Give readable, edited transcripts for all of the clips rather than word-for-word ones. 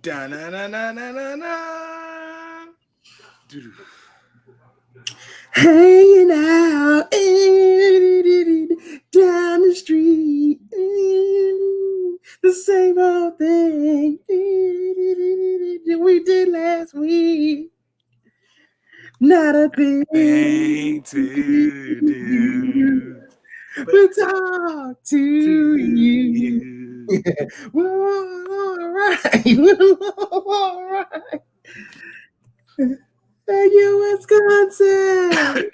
Da na na na na na na. Hanging out down the street, the same old thing we did last week. Not a thing Thing to do, but but talk to to you. you. Well, all right. Well, all right. Thank you, Wisconsin.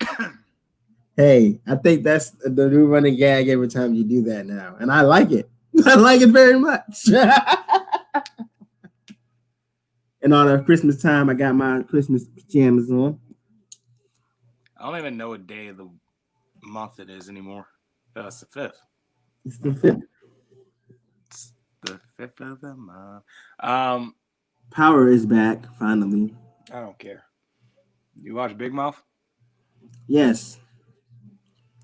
Hey, I think that's the new running gag every time you do that now. And I like it. I like it very much. And on the Christmas time, I got my Christmas pajamas on. I don't even know what day of the month it is anymore. It's the fifth. It's the fifth. It's the fifth of the month. Um, Power is back, finally. I don't care. You watch Big Mouth? Yes.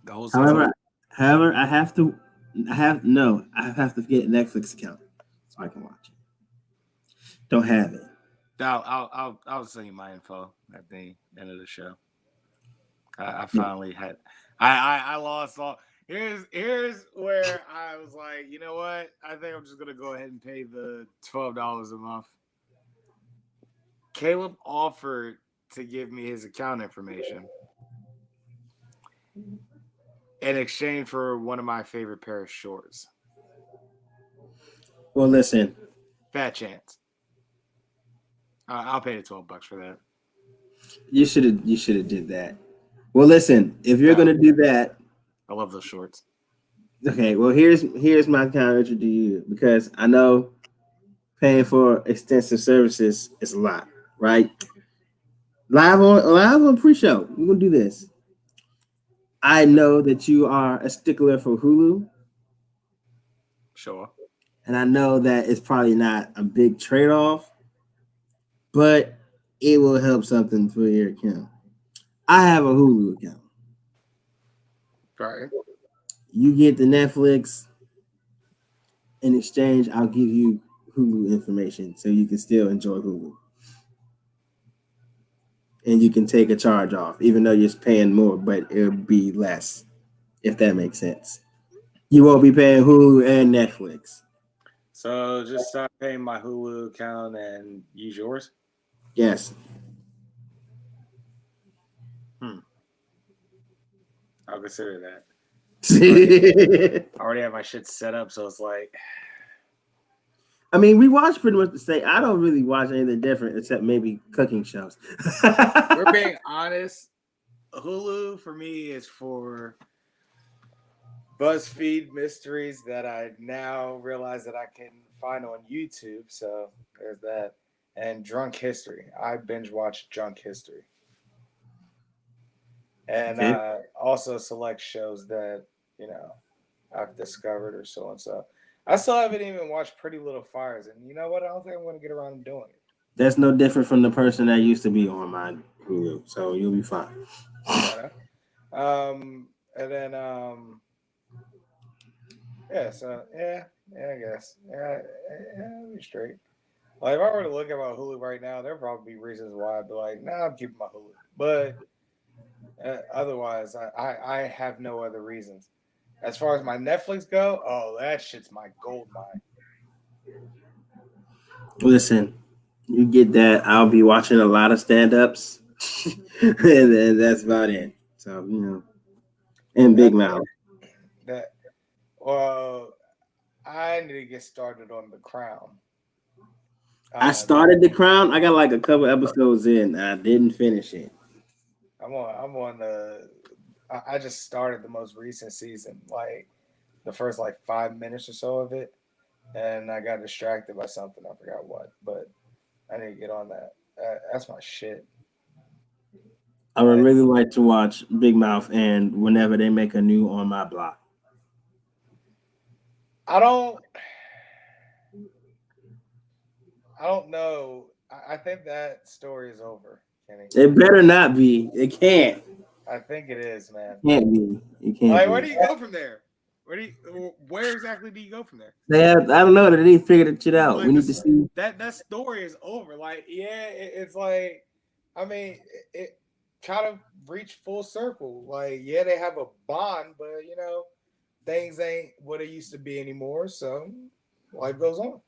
The whole season? However, I have to get a Netflix account so I can watch it. Don't have it. I'll send you my info at the end of the show. I finally had I lost all. Here's where I was like, you know what? I think I'm just gonna go ahead and pay the $12 a month. Caleb offered to give me his account information in exchange for one of my favorite pair of shorts. Well, listen, Fat chance. I'll pay the $12 for that. you should have did that. Well, listen, if you're gonna do that, I love those shorts. okay. Well, here's my counter to you because I know paying for extensive services is a lot, right? Live on pre-show. We're gonna do this. I know that you are a stickler for Hulu, Sure. and I know that it's probably not a big trade-off, but it will help something for your account. I have a Hulu account. Right. You get the Netflix. In exchange, I'll give you Hulu information so you can still enjoy Hulu. And you can take a charge off, even though you're paying more, but it'll be less, if that makes sense. You won't be paying Hulu and Netflix. So just stop paying my Hulu account and use yours. Yes. I'll consider that. I I already have my shit set up, so it's like mean, we watch pretty much the same. I don't really watch anything different except maybe cooking shows. we're being honest. Hulu for me is for BuzzFeed mysteries that I now realize that I can find on YouTube. So there's that. And Drunk History. I binge watch Drunk History. And Okay. also select shows that, you know, I've discovered or so and so. I still haven't even watched Pretty Little Fires. And you know what? I don't think I'm going to get around to doing it. That's no different from the person that used to be on my Hulu, so you'll be fine. You know? And then, yeah, so, I guess. I'll be straight. Like, if I were to look at my Hulu right now, there'd probably be reasons why I'd be like, nah, I'm keeping my Hulu. But otherwise, I have no other reasons. As far as my Netflix go, oh, that shit's my gold mine. Listen, you get that. I'll be watching a lot of stand-ups, and then that's about it. So and That Big Mouth. that well, I need to get started on The Crown. I Uh, started The Crown. I got like a couple episodes in. I didn't finish it. I'm on the. I just started the most recent season, like the first like 5 minutes or so of it, and I got distracted by something. I forgot what, but I need to get on that. That's my shit. I would Like really like to watch Big Mouth and whenever they make a new on my block. I don't. I don't know. I think that story is over, Kenny. It better not be. It can't. I think it is, man. Can't be. It can't Like, where be. do you go from there? Where exactly do you go from there? They have, I don't know. They need to figure that shit out. We Like need to this, see. that story is over. Like, yeah, it's like, I mean, it kind of reached full circle. Like, yeah, they have a bond, but things ain't what it used to be anymore. So life goes on.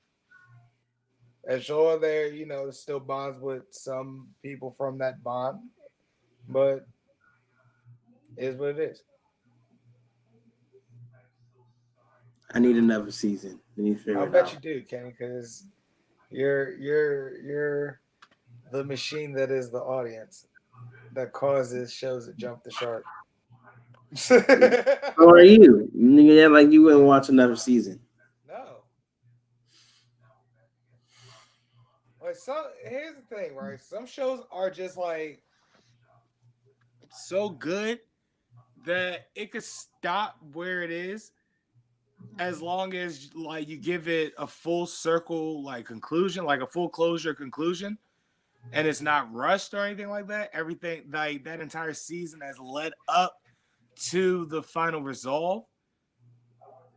And sure, there, there's still bonds with some people from that bond, but it is what it is. I need another season. We need to I figure it bet out. you do, Kenny, because you're the machine that is the audience that causes shows that jump the shark. How are you? Nigga, yeah, like you wouldn't watch another season. No, like here's the thing, right? Some shows are just like so good that it could stop where it is as long as like you give it a full circle like conclusion, like a full closure conclusion, and it's not rushed or anything like that. Everything like that entire season has led up to the final resolve.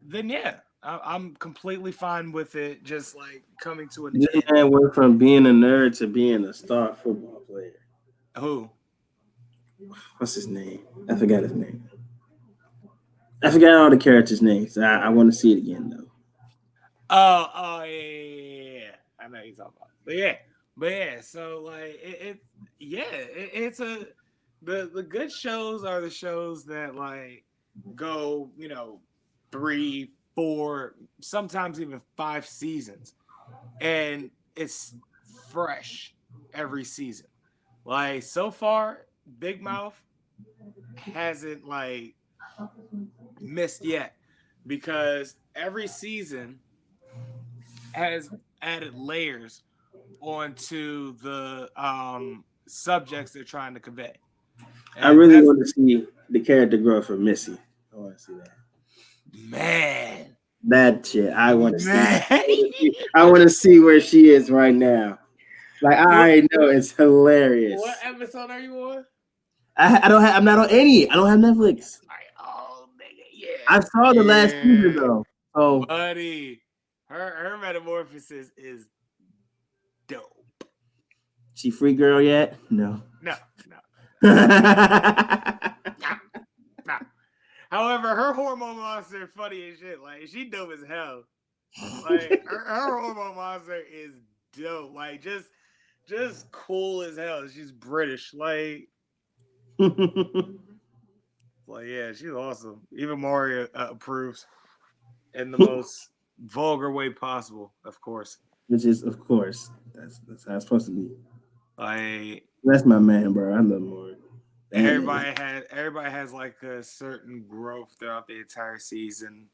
Then yeah, I'm completely fine with it. Just like coming to an This end. man went from being a nerd to being a star football player. Who? What's his name? I forgot his name. I forgot all the characters' names. I want to see it again though. Oh, yeah. I know you're talking about. But yeah. So like it's the good shows are the shows that like go 3, 4, sometimes even 5 seasons, and it's fresh every season. Like so far, Big Mouth hasn't like missed yet because every season has added layers onto the subjects they're trying to convey. I And really that's want to see the character growth for Missy. I want to see that. man. That shit. I want to see. Man. I want to see where she is right now. Like I what already know it's what hilarious. episode are you on? I don't have. I'm not on any. I don't have Netflix. Like, oh nigga, I yeah. saw the last season Yeah. though. So Buddy. Her metamorphosis is dope. she free girl yet? No. No, no, I no, no. However, her hormone monster funny as shit. Like she dope as hell. Like her hormone monster is dope. Like just cool as hell. She's British. Like yeah, she's awesome. Even Mario approves in the most vulgar way possible, of course. Which is, of course, that's how it's supposed to be. Like That's my man, bro. I love Maury. That nigga. everybody has like a certain growth throughout the entire season,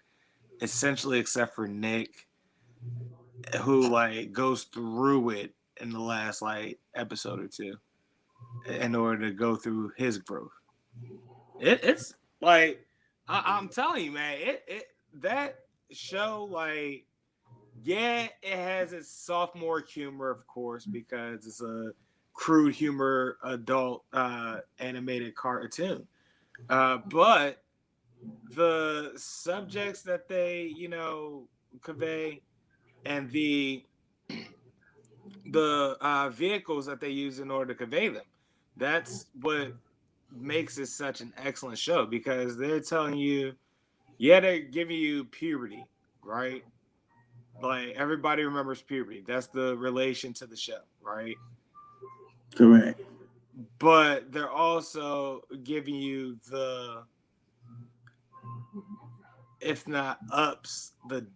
essentially except for Nick, who like goes through it in the last like episode or two in order to go through his growth. It's like I'm telling you, man. It that show like yeah, it has its sophomore humor, of course, because it's a crude humor adult animated cartoon. But the subjects that they convey and the vehicles that they use in order to convey them, that's what makes it such an excellent show because they're telling you, yeah, they're giving you puberty, right? Like everybody remembers puberty. That's the relation to the show, right? Correct. But they're also giving you the, if not ups, the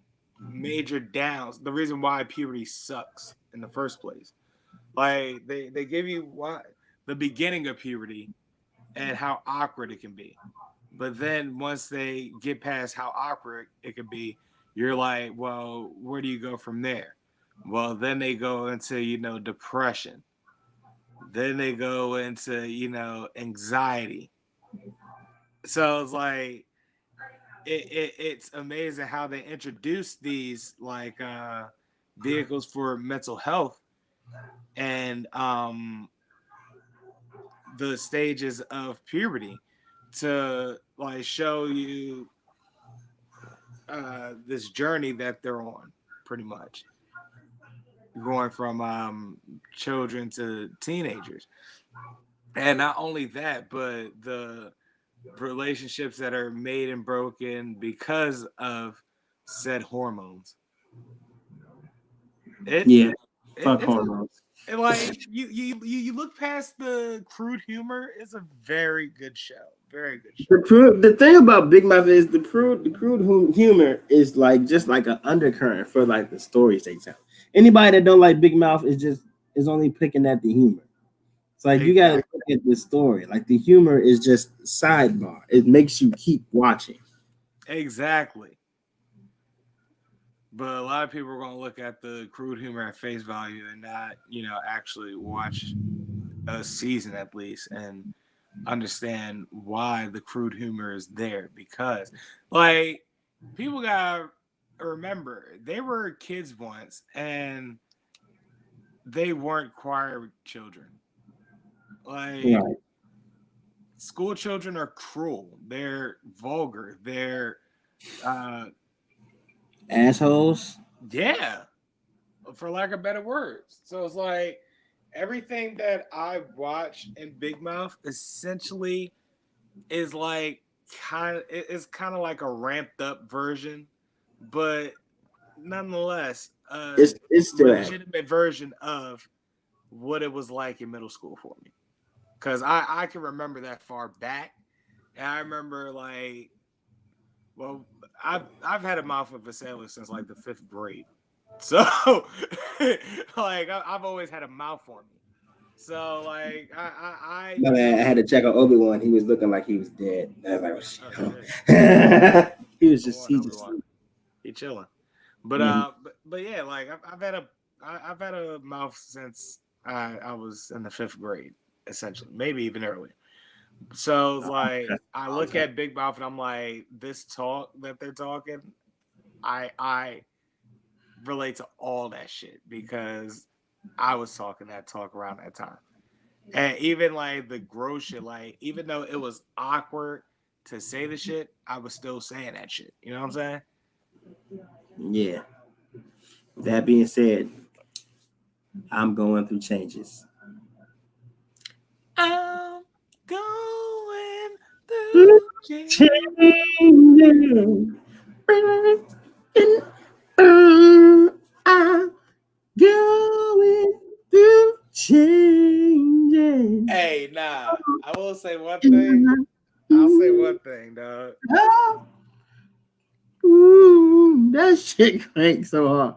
major downs. The reason why puberty sucks in the first place. Like they give you why the beginning of puberty and how awkward it can be. But then once they get past how awkward it could be, you're like, well, where do you go from there? Well, then they go into, depression. Then they go into, anxiety. So it's like it's amazing how they introduce these like vehicles for mental health and the stages of puberty to like show you this journey that they're on, pretty much going from children to teenagers, and not only that, but the relationships that are made and broken because of said hormones. It, Yeah, fuck it's hormones. like you look past the crude humor. It's a very good show, very good show. The thing about Big Mouth is humor is like just like an undercurrent for like the stories they tell. Anybody that don't like Big Mouth is only picking at the humor. It's like you gotta Exactly, look at the story. Like the humor is just sidebar. It makes you keep watching. exactly. But a lot of people are going to look at the crude humor at face value and not, actually watch a season at least and understand why the crude humor is there. Because, like, people got to remember they were kids once and they weren't choir children. Like, Right. school children are cruel, they're vulgar, they're, uh, Assholes. yeah, for lack of better words. So it's like everything that I watch in Big Mouth essentially is like it's kind of like a ramped up version, but nonetheless a It's still legitimate version of what it was like in middle school for me. Cause I can remember that far back. And I remember like well I've had a mouth of a sailor since like the fifth grade. So like I've always had a mouth on me. So like my man. I had to check on Obi-Wan. He was looking like he was dead. I was oh like, shit. oh. Come on, He Obi just Wan. He chilling. But mhm. but yeah, like I've had a mouth since I was in the fifth grade, essentially, maybe even earlier. So it's like That's I a long look time. at Big Mouth and I'm like, this talk that they're talking, I relate to all that shit because I was talking that talk around that time. And even like the gross shit, like even though it was awkward to say the shit, I was still saying that shit. You know what I'm saying? Yeah. That being said, I'm going through changes. I'm going Through through changes. changes. I'm going through changes. Hey, nah. I will say one thing. I'll say one thing, dog. Ooh, that shit cranks so hard.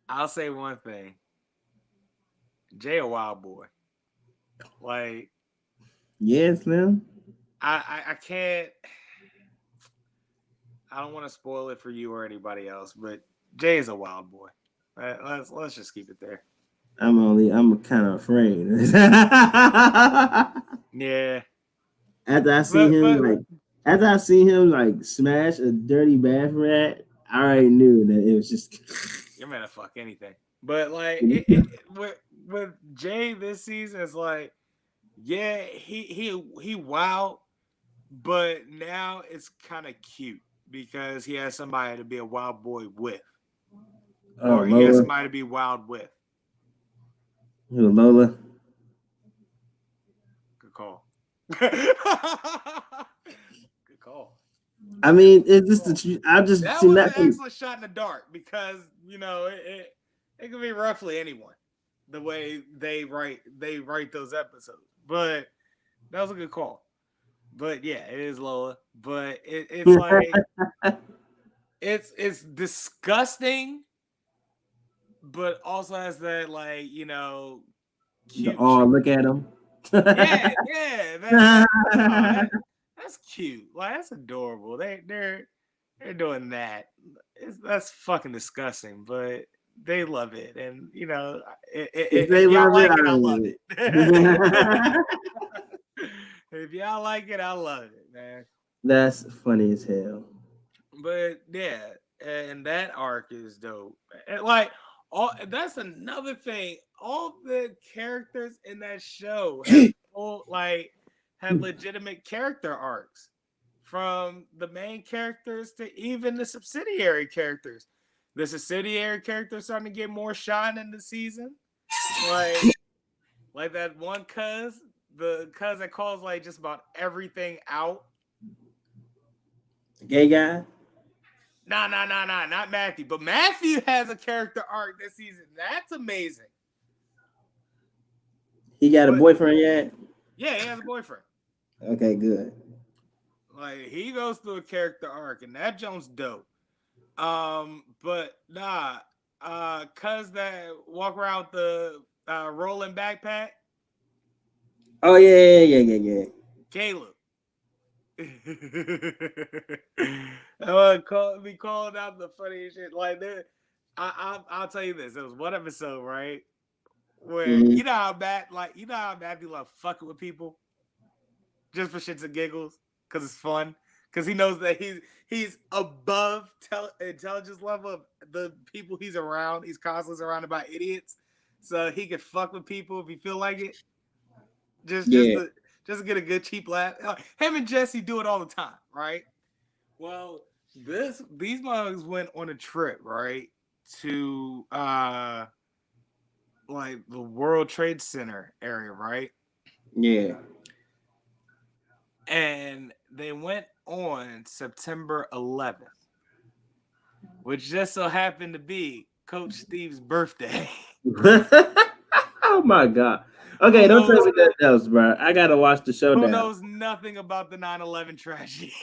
I'll say one thing. Jay a wild boy. Like Yes, man. I can't. I don't want to spoil it for you or anybody else, but Jay is a wild boy. Let's just keep it there. I'm kind of afraid. Yeah, after I see but him but like after I see him like smash a dirty bath rat, I already knew that it was just you're gonna fuck anything. But like with Jay this season, it's like yeah, he wild, but now it's kind of cute because he has somebody to be a wild boy with, oh or he has Lola. somebody to be wild with. Who, Lola. Good call. Good call. I That was mean, a it's good just call. I've just That seen was an that from excellent shot in the dark because it could be roughly anyone the way they write those episodes. But that was a good call. But yeah, it is Lola. But it's like it's disgusting, but also has that like the cute oh shit. look at him. Yeah, yeah, that oh, that's cute. Like that's adorable. They're doing that. That's fucking disgusting, but they love it, and If if they y'all love it, like I it, I love love it. it. If y'all like it, I love it, man. That's funny as hell. But yeah, and that arc is dope. And like all that's another thing. All the characters in that show have full like have legitimate character arcs from the main characters to even the subsidiary characters. The subsidiary characters starting to get more shine in the season. Like like that one the cuz that calls like just about everything out. The gay guy. Nah, not Matthew. But Matthew has a character arc this season. That's amazing. He got a But boyfriend yet? yeah, he has a boyfriend. Okay, good. Like he goes through a character arc, and that Jones dope. But nah, cuz that walk around with the rolling backpack, Oh yeah. Caleb. I want be calling out the funniest shit. Like there, I'll tell you this. There was one episode, right? Where Mm-hmm. you know how Matthew love fucking with people just for shits and giggles because it's fun because he knows that he's above intelligence level of the people he's around. He's constantly surrounded by idiots, so he can fuck with people if he feel like it. Just just Yeah, to just to get a good cheap laugh. Him and Jesse do it all the time, right? Well, these mugs went on a trip, right, to like the World Trade Center area, right? yeah. And they went on September 11th, which just so happened to be Coach Steve's birthday. Oh my god. who Okay, don't tell knows me that else, bro. I gotta watch the who showdown. knows nothing about the 9/11 tragedy.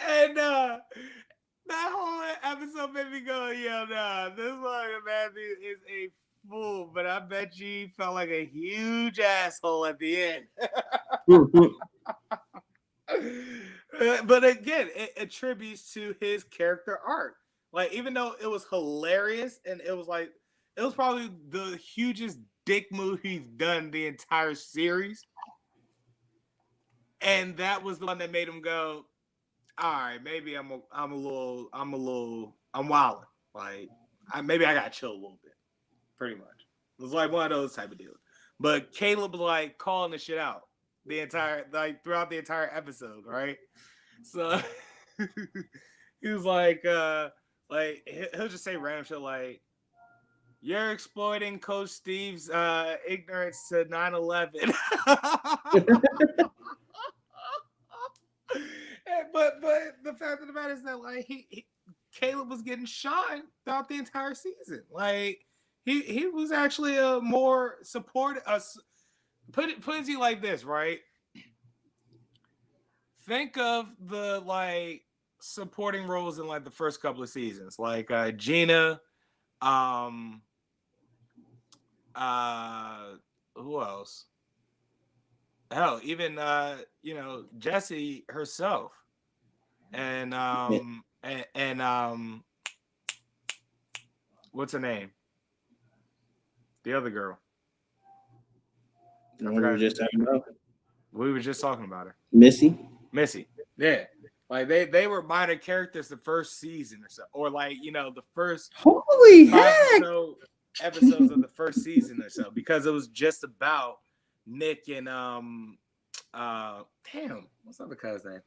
And that whole episode made me go, yo, nah, this mother Matthew is a fool, but I bet you felt like a huge asshole at the end. But again, it attributes to his character arc. Like, even though it was hilarious and it was probably the hugest dick move he's done the entire series. And that was the one that made him go, all right, maybe I'm wilding. Like, maybe I gotta chill a little bit. Pretty much, it was like one of those type of deals. But Caleb was like calling the shit out the entire throughout the entire episode, right? So he was like he'll just say random shit like, "You're exploiting Coach Steve's ignorance to 9/11." but the fact of the matter is that like Caleb was getting shine throughout the entire season. Like he was actually a more supportive. Put it like this, right? Think of the like supporting roles in like the first couple of seasons, like Gina, um, uh, who else? Hell, even Jessie herself, and Yeah, what's her name? The other girl. the I one we were forgot. just talking about. We were just talking about her. Missy. Missy. Yeah. Like they were minor characters the first season or so, or like the first Holy five or heck! so episodes of the first season or so, because it was just about Nick and damn, what's the other guy's name?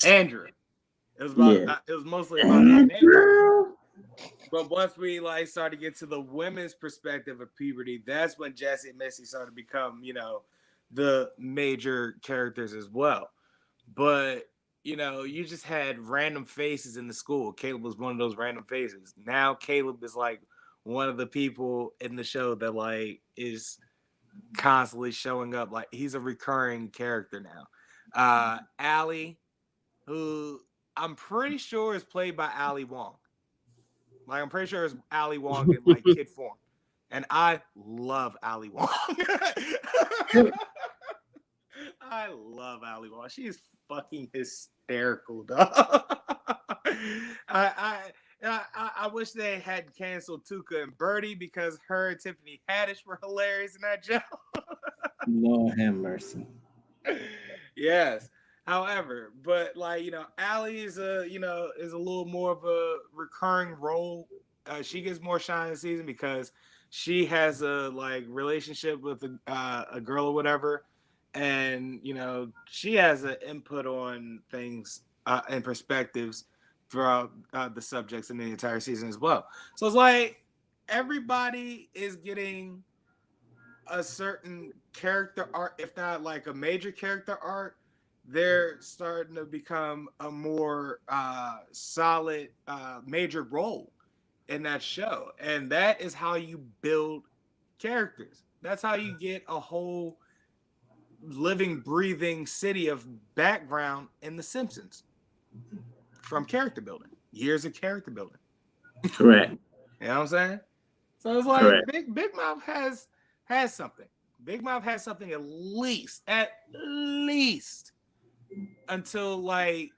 Andrew. Yeah. It was mostly about Nick and Andrew. But once we like started to get to the women's perspective of puberty, that's when Jesse and Missy started to become, the major characters as well. But you just had random faces in the school. Caleb was one of those random faces. Now Caleb is like one of the people in the show that like is constantly showing up. Like he's a recurring character now. Allie, who I'm pretty sure is played by Ali Wong. Like I'm pretty sure it's Ali Wong in like kid form. And I love Ali Wong. I love Ali Wong. She is fucking hysterical, dog. I wish they had canceled Tuka and Birdie because her and Tiffany Haddish were hilarious in that show. Lord have mercy. Yes. However, but like Allie is a little more of a recurring role she gets more shine this season because she has a like relationship with a girl or whatever, and she has an input on things and perspectives throughout the subjects in the entire season as well. So it's like everybody is getting a certain character arc, if not like a major character arc. They're starting to become a more solid major role in that show, and that is how you build characters. That's how you get a whole living, breathing city of background in The Simpsons from character building, years of character building. Correct. You know what I'm saying? So it's like Correct. Big Mouth has something. Big Mouth has something at least until like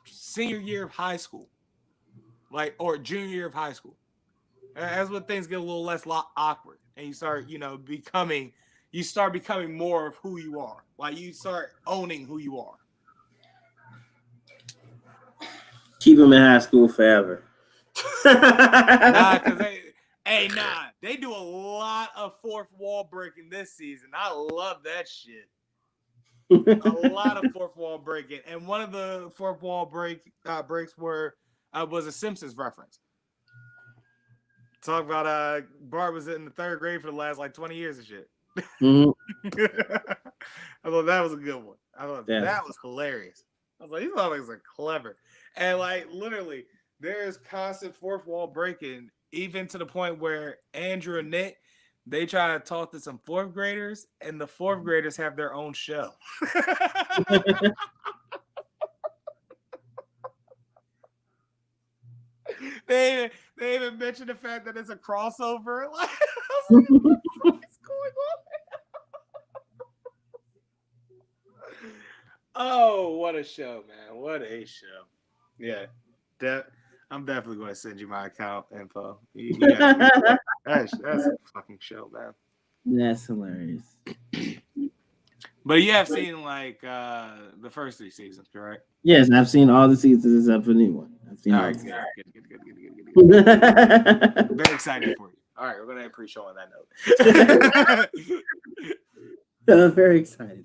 senior year of high school, like or junior year of high school. That's when things get a little less awkward, and you start becoming more of who you are. Like you start owning who you are. Keep them in high school forever. Nah, because they do a lot of fourth wall breaking this season. I love that shit. A lot of fourth wall breaking, and one of the fourth wall breaks was a Simpsons reference. Talk about Bart was in the third grade for the last like 20 years and shit. Mm-hmm. I thought that was a good one. I thought that was hilarious. I was like, these motherfuckers are clever. And like literally, there's constant fourth wall breaking, even to the point where Andrew and Nick, they try to talk to some fourth graders, and the fourth graders have their own show. They even mentioned the fact that it's a crossover. Like, I was like, what the fuck is going on? Oh, what a show, man. What a show. Yeah. I'm definitely going to send you my account info. That's a fucking show, man. That's hilarious. But you have seen like the first 3 seasons, correct? Yes, I've seen all the seasons except for the new one. I've seen all right, good. Very excited for you. All right, we're gonna have pre-show on that note. I'm very excited.